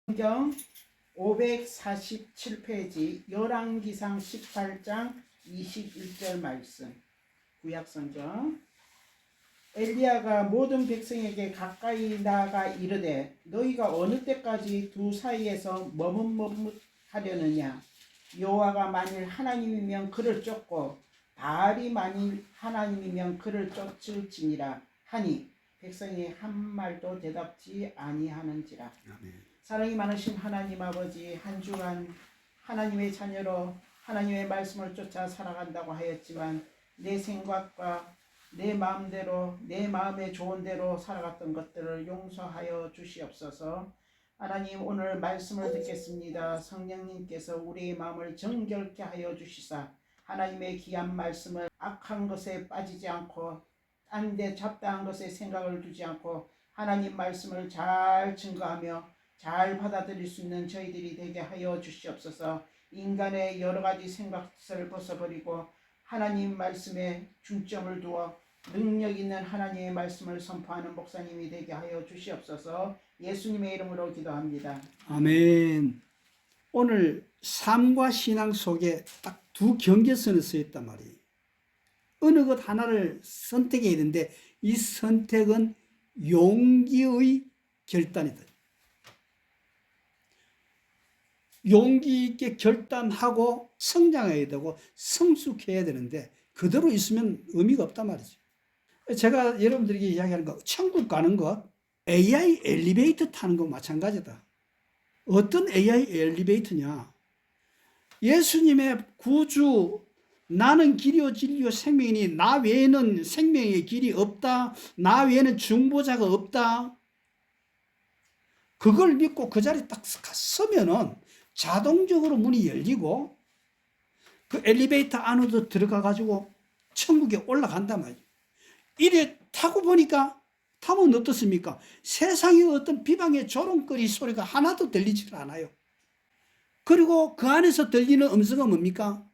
성경 547페이지 열왕기상 18장 21절 말씀. 구약성경. 엘리야가 모든 백성에게 가까이 나아가 이르되 너희가 어느 때까지 두 사이에서 머뭇머뭇하려느냐. 여호와가 만일 하나님이면 그를 쫓고 바알이 만일 하나님이면 그를 쫓을지니라 하니 백성이 한 말도 대답지 아니하는지라. 아멘. 사랑이 많으신 하나님 아버지, 한 주간 하나님의 자녀로 하나님의 말씀을 쫓아 살아간다고 하였지만 내 생각과 내 마음대로 내 마음에 좋은 대로 살아갔던 것들을 용서하여 주시옵소서. 하나님, 오늘 말씀을 듣겠습니다. 성령님께서 우리의 마음을 정결케 하여 주시사 하나님의 귀한 말씀을 악한 것에 빠지지 않고 딴 데 잡다한 것에 생각을 두지 않고 하나님 말씀을 잘 증거하며 잘 받아들일 수 있는 저희들이 되게 하여 주시옵소서. 인간의 여러 가지 생각을 벗어버리고 하나님 말씀에 중점을 두어 능력 있는 하나님의 말씀을 선포하는 목사님이 되게 하여 주시옵소서. 예수님의 이름으로 기도합니다. 아멘. 오늘 삶과 신앙 속에 딱 두 경계선이 서 있단 말이에요. 어느 것 하나를 선택해야 되는데 이 선택은 용기의 결단이다. 용기 있게 결단하고 성장해야 되고 성숙해야 되는데 그대로 있으면 의미가 없단 말이죠. 제가 여러분들에게 이야기하는 거, 천국 가는 것, AI 엘리베이터 타는 거 마찬가지다. 어떤 AI 엘리베이터냐? 예수님의 구주, 나는 길이요 진리요 생명이니 나 외에는 생명의 길이 없다. 나 외에는 중보자가 없다. 그걸 믿고 그 자리에 딱 서면은 자동적으로 문이 열리고 그 엘리베이터 안으로 들어가 가지고 천국에 올라간단 말이에요. 이래 타고 보니까 타면 어떻습니까? 세상의 어떤 비방의 조롱거리 소리가 하나도 들리질 않아요. 그리고 그 안에서 들리는 음성은 뭡니까?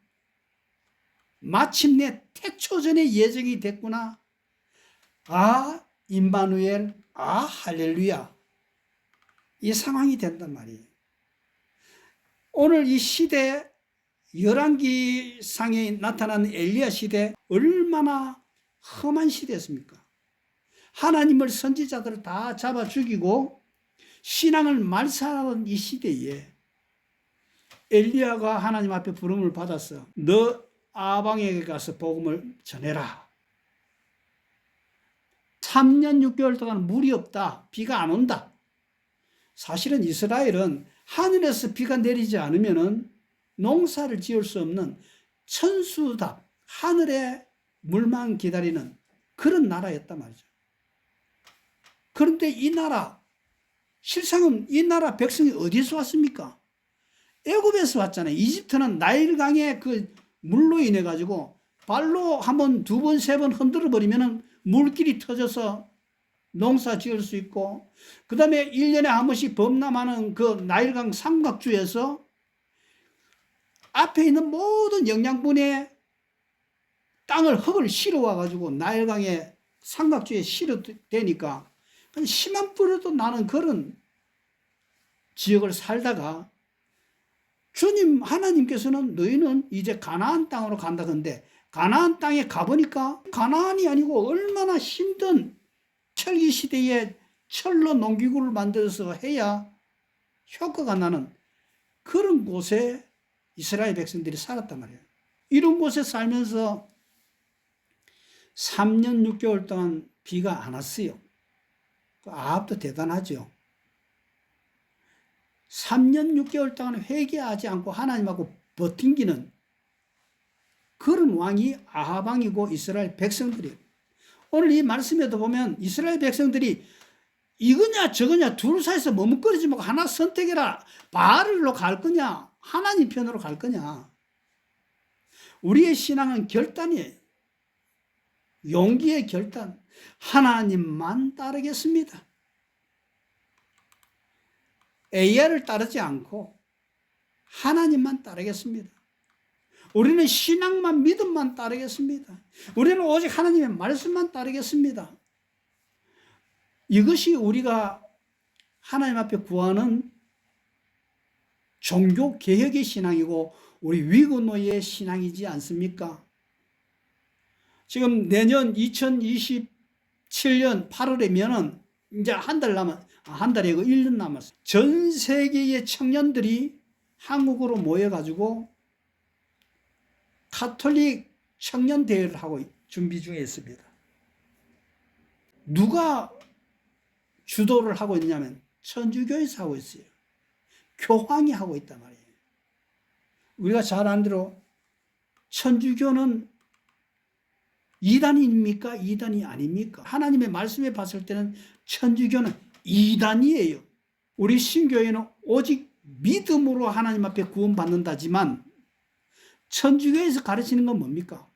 마침내 태초전에 예정이 됐구나. 아, 임마누엘, 아, 할렐루야. 이 상황이 된단 말이에요. 오늘 이 시대, 열왕기상에 나타나는 엘리야 시대, 얼마나 험한 시대였습니까? 하나님을 선지자들을 다 잡아 죽이고 신앙을 말살하는 이 시대에 엘리야가 하나님 앞에 부름을 받았어. 너 아방에게 가서 복음을 전해라. 3년 6개월 동안 물이 없다. 비가 안 온다. 사실은 이스라엘은 하늘에서 비가 내리지 않으면 농사를 지을 수 없는 천수답, 하늘의 물만 기다리는 그런 나라였단 말이죠. 그런데 이 나라, 실상은 이 나라 백성이 어디서 왔습니까? 애굽에서 왔잖아요. 이집트는 나일강의 그 물로 인해 가지고 발로 한 번, 두 번, 세 번 흔들어 버리면 물길이 터져서 농사 지을 수 있고, 그 다음에 1년에 한 번씩 범람하는 그 나일강 삼각주에서 앞에 있는 모든 영양분의 땅을, 흙을 실어 와가지고 나일강의 삼각주에 실어 대니까 씨만 뿌려도 나는 그런 지역을 살다가 주님 하나님께서는 너희는 이제 가나안 땅으로 간다던데 가나안 땅에 가보니까 가나안이 아니고 얼마나 힘든 철기 시대에 철로 농기구를 만들어서 해야 효과가 나는 그런 곳에 이스라엘 백성들이 살았단 말이에요. 이런 곳에 살면서 3년 6개월 동안 비가 안 왔어요. 아합도 대단하죠. 3년 6개월 동안 회개하지 않고 하나님하고 버틴기는 그런 왕이 아합 왕이고 이스라엘 백성들이에요. 오늘 이 말씀에도 보면 이스라엘 백성들이 이거냐 저거냐 둘 사이에서 머뭇거리지 말고 하나 선택해라. 바알로 갈 거냐 하나님 편으로 갈 거냐. 우리의 신앙은 결단이에요. 용기의 결단. 하나님만 따르겠습니다. AI를 따르지 않고 하나님만 따르겠습니다. 우리는 신앙만 믿음만 따르겠습니다. 우리는 오직 하나님의 말씀만 따르겠습니다. 이것이 우리가 하나님 앞에 구하는 종교 개혁의 신앙이고 우리 위구노의 신앙이지 않습니까? 지금 내년 2027년 8월이면은 이제 한 달이고 1년 남았어요. 전 세계의 청년들이 한국으로 모여가지고 카톨릭 청년 대회를 하고 준비 중에 있습니다. 누가 주도를 하고 있냐면 천주교에서 하고 있어요. 교황이 하고 있단 말이에요. 우리가 잘 아는 대로 천주교는 이단입니까? 이단이 아닙니까? 하나님의 말씀에 봤을 때는 천주교는 이단이에요. 우리 신교회는 오직 믿음으로 하나님 앞에 구원받는다지만 천주교에서 가르치는 건 뭡니까?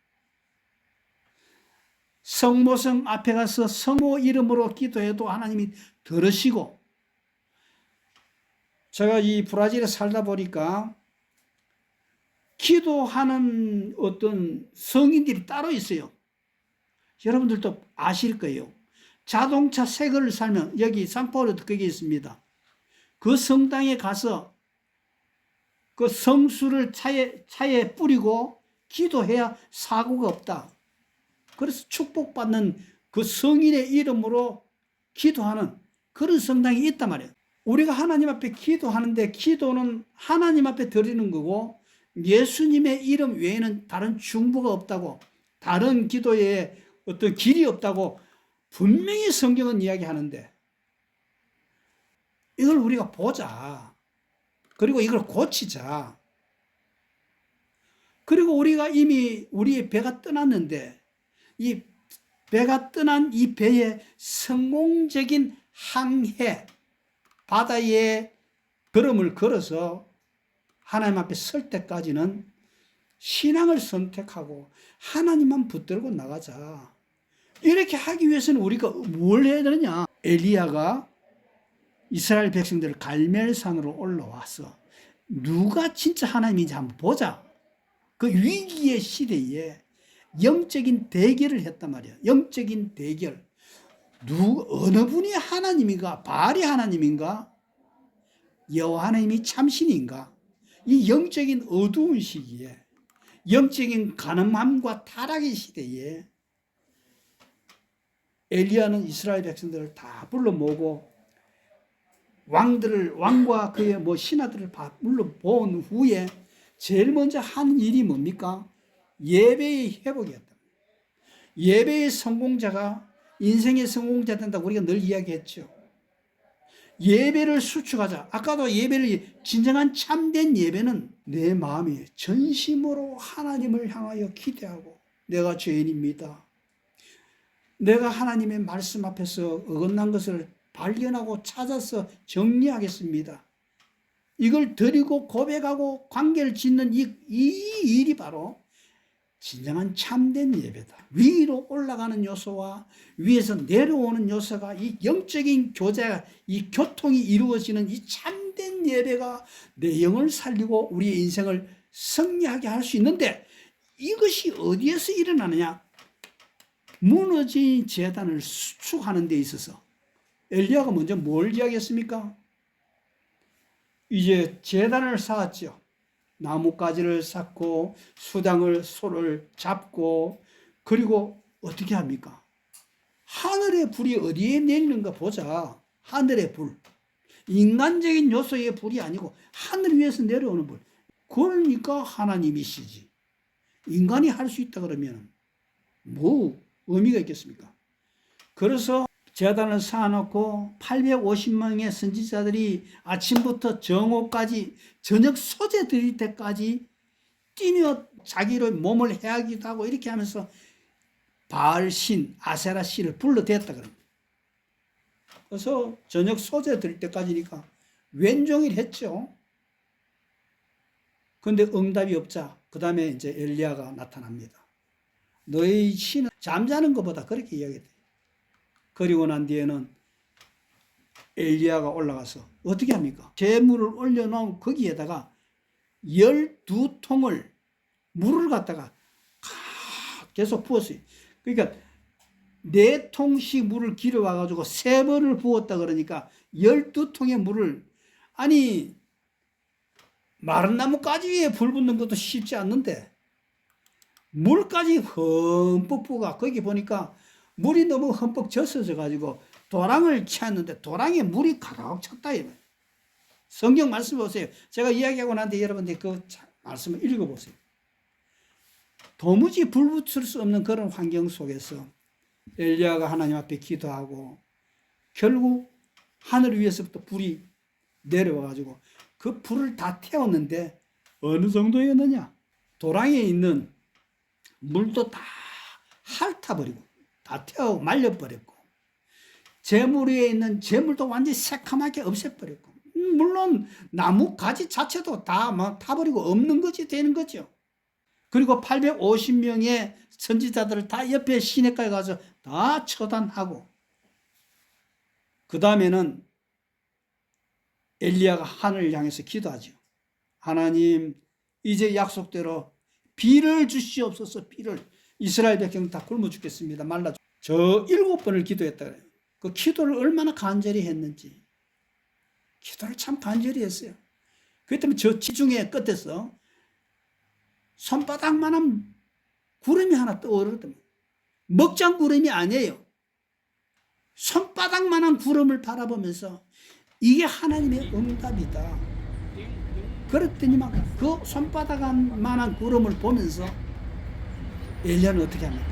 성모성 앞에 가서 성모 이름으로 기도해도 하나님이 들으시고, 제가 이 브라질에 살다 보니까 기도하는 어떤 성인들이 따로 있어요. 여러분들도 아실 거예요. 자동차 새거를 살면 여기 상파울에도 그게 있습니다. 그 성당에 가서 그 성수를 차에 뿌리고 기도해야 사고가 없다. 그래서 축복받는 그 성인의 이름으로 기도하는 그런 성당이 있단 말이에요. 우리가 하나님 앞에 기도하는데 기도는 하나님 앞에 드리는 거고 예수님의 이름 외에는 다른 중보가 없다고, 다른 기도에 어떤 길이 없다고 분명히 성경은 이야기하는데 이걸 우리가 보자. 그리고 이걸 고치자. 그리고 우리가 이미 우리의 배가 떠났는데 이 배가 떠난 이 배의 성공적인 항해, 바다에 걸음을 걸어서 하나님 앞에 설 때까지는 신앙을 선택하고 하나님만 붙들고 나가자. 이렇게 하기 위해서는 우리가 뭘 해야 되느냐? 엘리야가 이스라엘 백성들을 갈멜산으로 올라와서 누가 진짜 하나님인지 한번 보자. 그 위기의 시대에 영적인 대결을 했단 말이야. 영적인 대결. 어느 분이 하나님인가? 바알이 하나님인가? 여호와 하나님이 참신인가? 이 영적인 어두운 시기에, 영적인 가늠함과 타락의 시대에 엘리야는 이스라엘 백성들을 다 불러 모으고 왕과 그의 신하들을 불러 모은 후에 제일 먼저 한 일이 뭡니까? 예배의 회복이었다. 예배의 성공자가 인생의 성공자 된다고 우리가 늘 이야기했죠. 예배를 수축하자. 아까도 진정한 참된 예배는 내 마음이 전심으로 하나님을 향하여 기대하고, 내가 죄인입니다. 내가 하나님의 말씀 앞에서 어긋난 것을 발견하고 찾아서 정리하겠습니다. 이걸 드리고 고백하고 관계를 짓는 이 일이 바로 진정한 참된 예배다. 위로 올라가는 요소와 위에서 내려오는 요소가 이 영적인 교제가, 이 교통이 이루어지는 이 참된 예배가 내 영을 살리고 우리의 인생을 승리하게 할 수 있는데, 이것이 어디에서 일어나느냐? 무너진 제단을 수축하는 데 있어서 엘리야가 먼저 뭘 이야기했습니까? 이제 제단을 쌓았죠. 나뭇가지를 쌓고 소를 잡고, 그리고 어떻게 합니까? 하늘의 불이 어디에 내리는가 보자. 하늘의 불. 인간적인 요소의 불이 아니고 하늘 위에서 내려오는 불. 그러니까 하나님이시지. 인간이 할 수 있다 그러면 뭐 의미가 있겠습니까? 그래서 제단을 쌓아놓고 850명의 선지자들이 아침부터 정오까지 저녁 소재 드릴 때까지 뛰며 자기의 몸을 해하기도 하고 이렇게 하면서 바알 신, 아세라 신을 불러댔다 그럽니다. 그래서 저녁 소재 드릴 때까지니까 왼종일 했죠. 그런데 응답이 없자 그 다음에 이제 엘리야가 나타납니다. 너희 신은 잠자는 것보다 그렇게 이야기해요. 그리고 난 뒤에는 엘리야가 올라가서 어떻게 합니까? 재물을 올려놓은 거기에다가 12통을 물을 갖다가 계속 부었어요. 그러니까 4통씩 물을 길어와가지고 3번을 부었다 그러니까 12통의 물을, 아니 마른 나무가지 위에 불 붙는 것도 쉽지 않는데 물까지 흠뻑 부어가 거기 보니까 물이 너무 흠뻑 젖어져 가지고 도랑을 치었는데 도랑에 물이 가득 찼다 이거예요. 성경 말씀 보세요. 제가 이야기하고 난데 여러분들이 그 말씀을 읽어보세요. 도무지 불붙을 수 없는 그런 환경 속에서 엘리야가 하나님 앞에 기도하고 결국 하늘 위에서부터 불이 내려와 가지고 그 불을 다 태웠는데 어느 정도였느냐? 도랑에 있는 물도 다 핥아버리고 다 태워 말려버렸고 재물 위에 있는 재물도 완전히 새카맣게 없애버렸고 물론 나무 가지 자체도 다 막 타버리고 없는 것이 되는 거죠. 그리고 850명의 선지자들을 다 옆에 시냇가에 가서 다 처단하고 그 다음에는 엘리야가 하늘을 향해서 기도하죠. 하나님 이제 약속대로 비를 주시옵소서. 비를 이스라엘 백성 다 굶어 죽겠습니다. 말라. 저 7번을 기도했다 그래요. 그 기도를 얼마나 간절히 했는지. 기도를 참 간절히 했어요. 그렇기 때문에 저 지중해 끝에서 손바닥만한 구름이 하나 떠오르거든요. 먹장 구름이 아니에요. 손바닥만한 구름을 바라보면서 이게 하나님의 응답이다. 그랬더니만 그 손바닥만한 구름을 보면서 엘리야는 어떻게 합니까?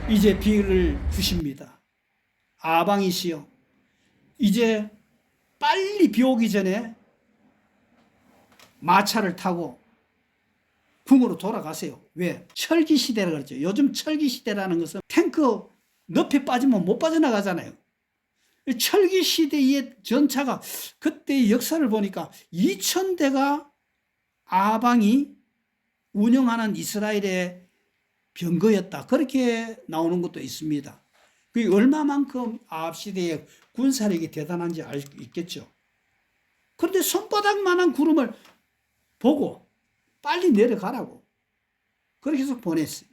이제 비를 주십니다. 아방이시여 이제 빨리 비 오기 전에 마차를 타고 궁으로 돌아가세요. 왜? 철기 시대라 그러죠. 요즘 철기 시대라는 것은 탱크 늪에 빠지면 못 빠져나가잖아요. 철기 시대의 전차가 그때의 역사를 보니까 2000대가 아방이 운영하는 이스라엘의 병거였다. 그렇게 나오는 것도 있습니다. 그게 얼마만큼 아합 시대의 군사력이 대단한지 알 수 있겠죠. 그런데 손바닥만한 구름을 보고 빨리 내려가라고 그렇게 해서 보냈어요.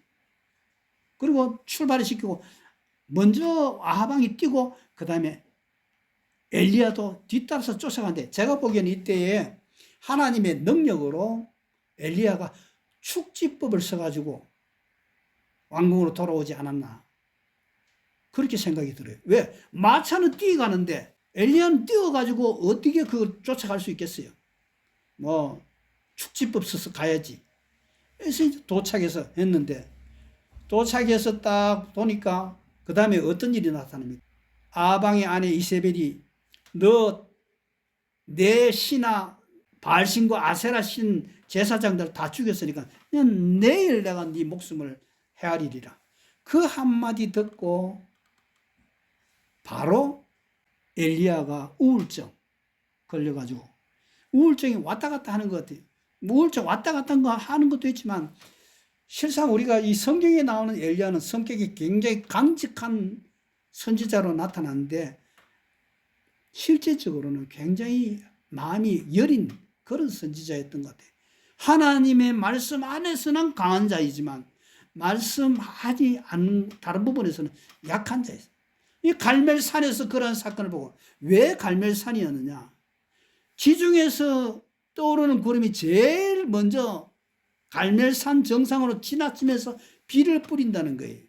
그리고 출발을 시키고 먼저 아하방이 뛰고 그 다음에 엘리야도 뒤따라서 쫓아간대. 제가 보기에는 이때에 하나님의 능력으로 엘리야가 축지법을 써가지고 왕궁으로 돌아오지 않았나 그렇게 생각이 들어요. 왜? 마차는 뛰어가는데 엘리야는 뛰어가지고 어떻게 그 쫓아갈 수 있겠어요? 뭐 축지법 써서 가야지. 그래서 이제 도착해서 했는데 도착해서 딱 보니까 그 다음에 어떤 일이 나타납니까? 아방의 아내 이세벨이 너 내 신하 바알신과 아세라 신 제사장들 다 죽였으니까 그냥 내일 내가 네 목숨을 헤아리리라. 그 한마디 듣고 바로 엘리야가 우울증 걸려가지고 우울증이 왔다 갔다 하는 것 같아요. 우울증 왔다 갔다 하는 것도 있지만 실상 우리가 이 성경에 나오는 엘리야는 성격이 굉장히 강직한 선지자로 나타나는데 실제적으로는 굉장히 마음이 여린 그런 선지자였던 것 같아요. 하나님의 말씀 안에서는 강한 자이지만 말씀하지 않는 다른 부분에서는 약한 자였어요. 이 갈멜산에서 그런 사건을 보고 왜 갈멜산이었느냐? 지중해에서 떠오르는 구름이 제일 먼저 갈멜산 정상으로 지나치면서 비를 뿌린다는 거예요.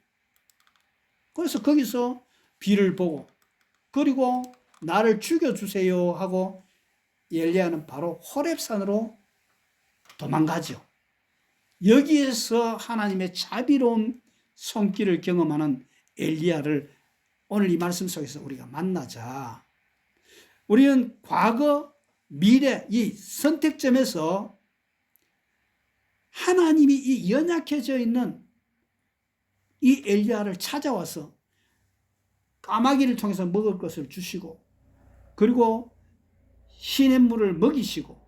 그래서 거기서 비를 보고 그리고 나를 죽여주세요 하고 엘리야는 바로 호렙산으로 도망가죠. 여기에서 하나님의 자비로운 손길을 경험하는 엘리야를 오늘 이 말씀 속에서 우리가 만나자. 우리는 과거, 미래 이 선택점에서 하나님이 이 연약해져 있는 이 엘리야를 찾아와서 까마귀를 통해서 먹을 것을 주시고 그리고 시냇물을 먹이시고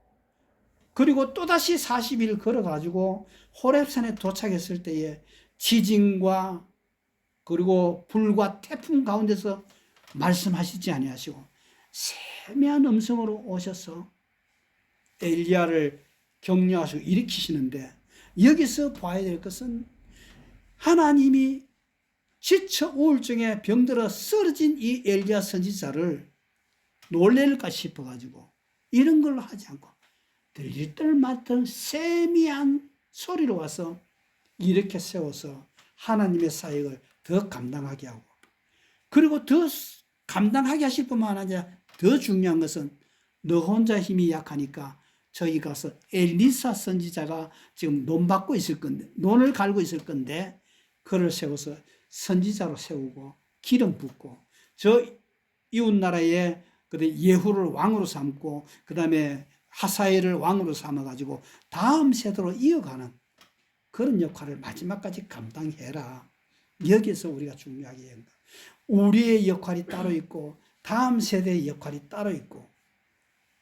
그리고 또다시 40일 걸어가지고 호렙산에 도착했을 때에 지진과 그리고 불과 태풍 가운데서 말씀하시지 아니하시고 세미한 음성으로 오셔서 엘리야를 격려하시고 일으키시는데 여기서 봐야 될 것은 하나님이 지쳐 우울증에 병들어 쓰러진 이 엘리야 선지자를 놀랄까 싶어가지고 이런 걸로 하지 않고 들릴 듯말듯 세미한 소리로 와서 이렇게 세워서 하나님의 사역을 더 감당하게 하고, 그리고 더 감당하게 하실 뿐만 아니라 더 중요한 것은 너 혼자 힘이 약하니까 저기 가서 엘리사 선지자가 지금 논 받고 있을 건데, 논을 갈고 있을 건데, 그를 세워서 선지자로 세우고 기름 붓고, 저 이웃 나라에 예후를 왕으로 삼고, 그 다음에 하사엘을 왕으로 삼아가지고 다음 세대로 이어가는 그런 역할을 마지막까지 감당해라. 여기서 우리가 중요하게 해야 한다. 우리의 역할이 따로 있고 다음 세대의 역할이 따로 있고,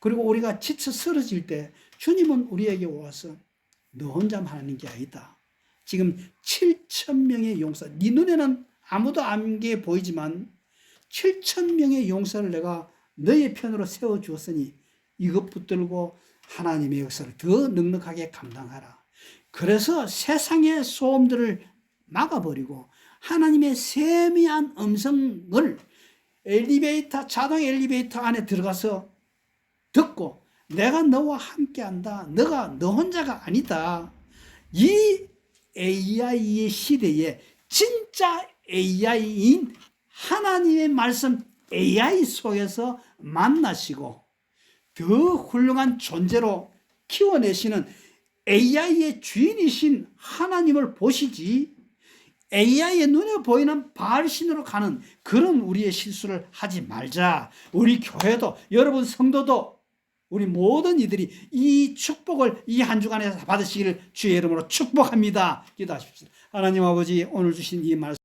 그리고 우리가 지쳐 쓰러질 때 주님은 우리에게 와서 너 혼자만 하는 게 아니다. 지금 7,000명의 용사, 네 눈에는 아무도 안 게 보이지만 7,000명의 용사를 내가 너의 편으로 세워주었으니 이것 붙들고 하나님의 역사를 더 넉넉하게 감당하라. 그래서 세상의 소음들을 막아버리고 하나님의 세미한 음성을 자동 엘리베이터 안에 들어가서 듣고, 내가 너와 함께한다. 너가 너 혼자가 아니다. 이 AI의 시대에 진짜 AI인 하나님의 말씀 AI 속에서 만나시고 더 훌륭한 존재로 키워내시는 AI의 주인이신 하나님을 보시지, AI의 눈에 보이는 바알신으로 가는 그런 우리의 실수를 하지 말자. 우리 교회도, 여러분 성도도, 우리 모든 이들이 이 축복을 이 한 주간에 받으시기를 주의 이름으로 축복합니다. 기도하십시오. 하나님 아버지, 오늘 주신 이 말씀